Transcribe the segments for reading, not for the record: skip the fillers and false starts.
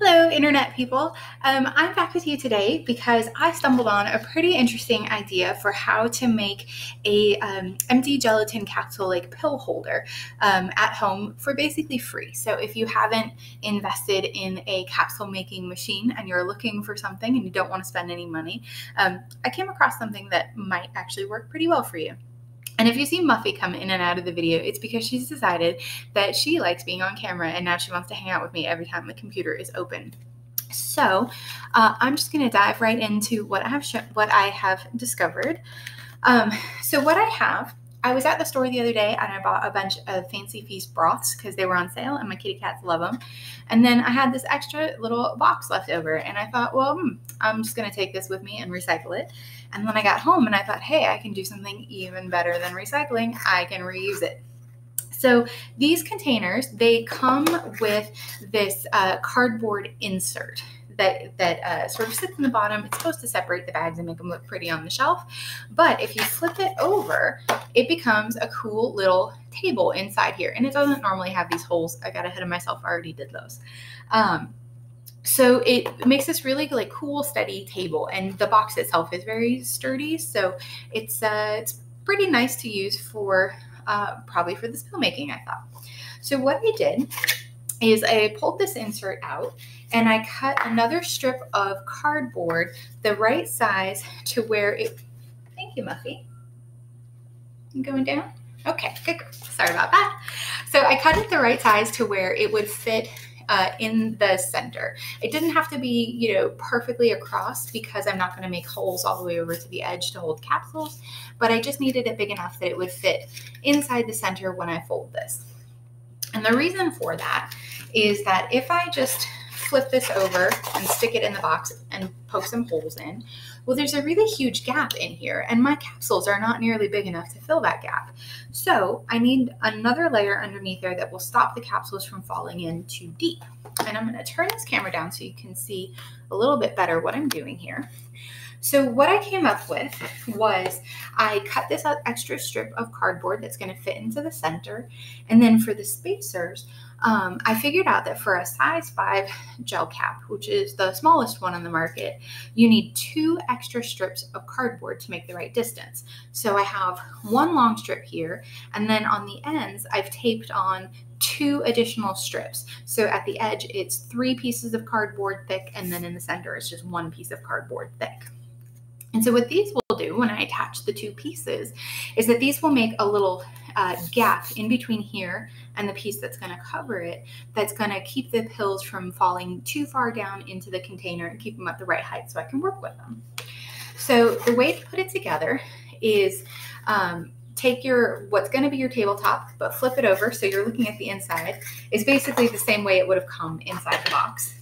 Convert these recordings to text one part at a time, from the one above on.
Hello, Internet people. I'm back with you today because I stumbled on a pretty interesting idea for how to make a empty gelatin capsule like pill holder at home for basically free. So if you haven't invested in a capsule making machine and you're looking for something and you don't want to spend any money, I came across something that might actually work pretty well for you. And if you see Muffy come in and out of the video, it's because she's decided that she likes being on camera and now she wants to hang out with me every time the computer is open. So I'm just going to dive right into what I have discovered. So what I was at the store the other day and I bought a bunch of Fancy Feast broths because they were on sale and my kitty cats love them. And then I had this extra little box left over and I thought, well, I'm just going to take this with me and recycle it. And then I got home and I thought, hey, I can do something even better than recycling. I can reuse it. So these containers, they come with this cardboard insert that sort of sits in the bottom. It's supposed to separate the bags and make them look pretty on the shelf. But if you flip it over, it becomes a cool little table inside here. And it doesn't normally have these holes. I got ahead of myself. I already did those. So it makes this really like cool, steady table, and the box itself is very sturdy. So it's pretty nice to use for probably for this pill making, I thought. So what I did is I pulled this insert out and I cut another strip of cardboard the right size to where it. Thank you, Muffy. You going down? Okay, good. Sorry about that. So I cut it the right size to where it would fit in the center. It didn't have to be, perfectly across because I'm not going to make holes all the way over to the edge to hold capsules, but I just needed it big enough that it would fit inside the center when I fold this. And the reason for that is that if I just flip this over and stick it in the box and poke some holes in, well, there's a really huge gap in here and my capsules are not nearly big enough to fill that gap. So I need another layer underneath there that will stop the capsules from falling in too deep. And I'm going to turn this camera down so you can see a little bit better what I'm doing here. So what I came up with was I cut this extra strip of cardboard that's going to fit into the center. And then for the spacers, I figured out that for a size 5 Gelcap, which is the smallest one on the market, you need 2 extra strips of cardboard to make the right distance. So I have one long strip here, and then on the ends, I've taped on 2 additional strips. So at the edge, it's 3 pieces of cardboard thick, and then in the center, it's just 1 piece of cardboard thick. And so what these will do when I attach the 2 pieces is that these will make a little gap in between here and the piece that's going to cover it, that's going to keep the pills from falling too far down into the container and keep them at the right height so I can work with them. So the way to put it together is take what's going to be your tabletop, but flip it over so you're looking at the inside. Is basically the same way it would have come inside the box.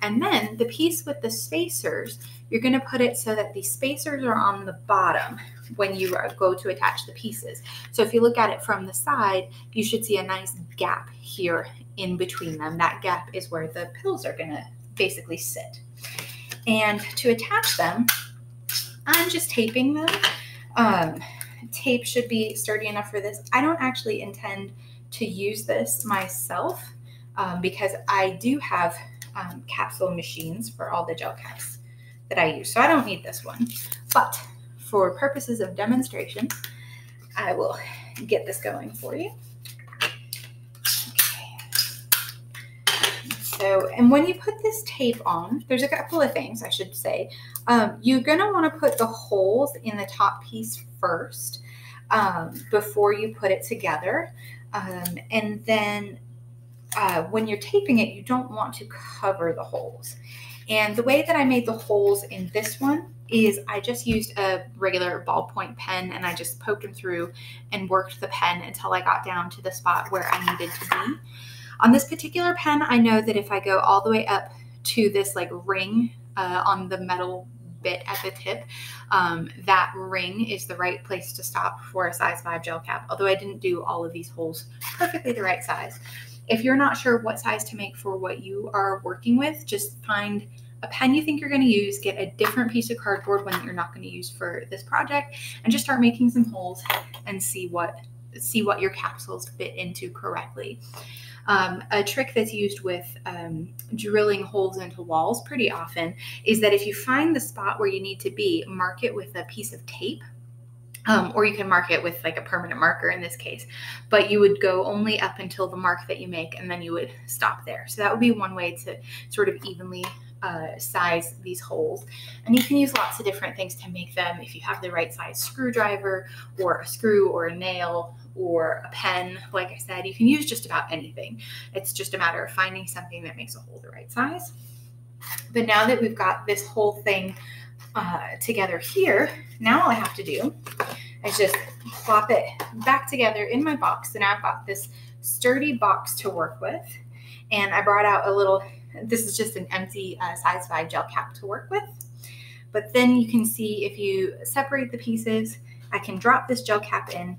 And then the piece with the spacers, you're going to put it so that the spacers are on the bottom when you go to attach the pieces. So if you look at it from the side, you should see a nice gap here in between them. That gap is where the pills are going to basically sit. And to attach them, I'm just taping them. Tape should be sturdy enough for this. I don't actually intend to use this myself because I do have capsule machines for all the gel caps that I use. So I don't need this one, but for purposes of demonstration, I will get this going for you. Okay. So, and when you put this tape on, there's a couple of things I should say. You're going to want to put the holes in the top piece first before you put it together. And then when you're taping it, you don't want to cover the holes. And the way that I made the holes in this one is I just used a regular ballpoint pen and I just poked them through and worked the pen until I got down to the spot where I needed to be. On this particular pen, I know that if I go all the way up to this like ring on the metal bit at the tip, that ring is the right place to stop for a size 5 gel cap, although I didn't do all of these holes perfectly the right size. If you're not sure what size to make for what you are working with, just find a pen you think you're going to use, get a different piece of cardboard one that you're not going to use for this project, and just start making some holes and see what your capsules fit into correctly. A trick that's used with drilling holes into walls pretty often is that if you find the spot where you need to be, mark it with a piece of tape. Or you can mark it with like a permanent marker in this case, but you would go only up until the mark that you make, and then you would stop there. So that would be one way to sort of evenly size these holes. And you can use lots of different things to make them. If you have the right size screwdriver or a screw or a nail or a pen, like I said, you can use just about anything. It's just a matter of finding something that makes a hole the right size. But now that we've got this whole thing together here, now all I have to do is just plop it back together in my box. And I've got this sturdy box to work with. And I brought out a little, this is just an empty size 5 gel cap to work with. But then you can see if you separate the pieces, I can drop this gel cap in.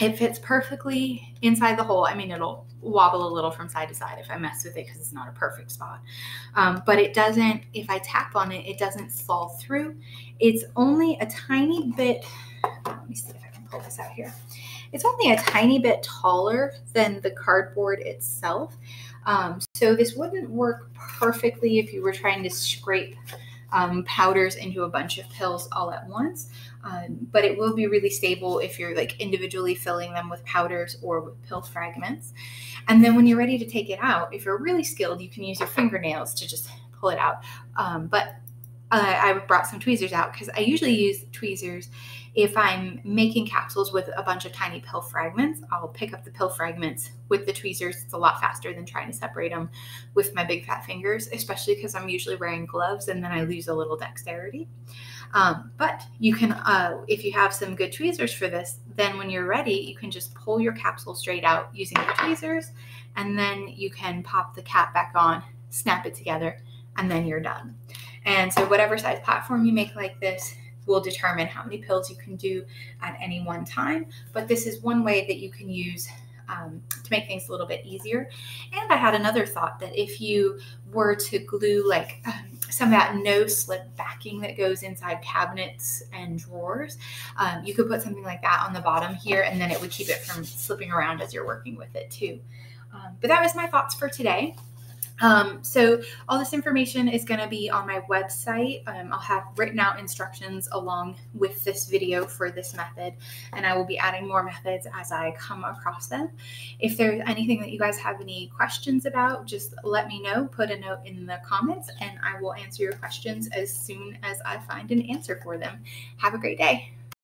It fits perfectly inside the hole. I mean, it'll wobble a little from side to side if I mess with it because it's not a perfect spot. But it doesn't, if I tap on it, it doesn't fall through. It's only a tiny bit, let me see if I can pull this out here. It's only a tiny bit taller than the cardboard itself. So this wouldn't work perfectly if you were trying to scrape powders into a bunch of pills all at once. But it will be really stable if you're like individually filling them with powders or with pill fragments. And then when you're ready to take it out, if you're really skilled, you can use your fingernails to just pull it out. But I brought some tweezers out because I usually use tweezers if I'm making capsules with a bunch of tiny pill fragments. I'll pick up the pill fragments with the tweezers. It's a lot faster than trying to separate them with my big fat fingers, especially because I'm usually wearing gloves and then I lose a little dexterity. But you can, if you have some good tweezers for this, then when you're ready, you can just pull your capsule straight out using the tweezers, and then you can pop the cap back on, snap it together, and then you're done. And so whatever size platform you make like this will determine how many pills you can do at any one time. But this is one way that you can use to make things a little bit easier. And I had another thought that if you were to glue like some of that no slip backing that goes inside cabinets and drawers, you could put something like that on the bottom here, and then it would keep it from slipping around as you're working with it too. But that was my thoughts for today. So all this information is going to be on my website. I'll have written out instructions along with this video for this method, and I will be adding more methods as I come across them. If there's anything that you guys have any questions about, just let me know, put a note in the comments, and I will answer your questions as soon as I find an answer for them. Have a great day.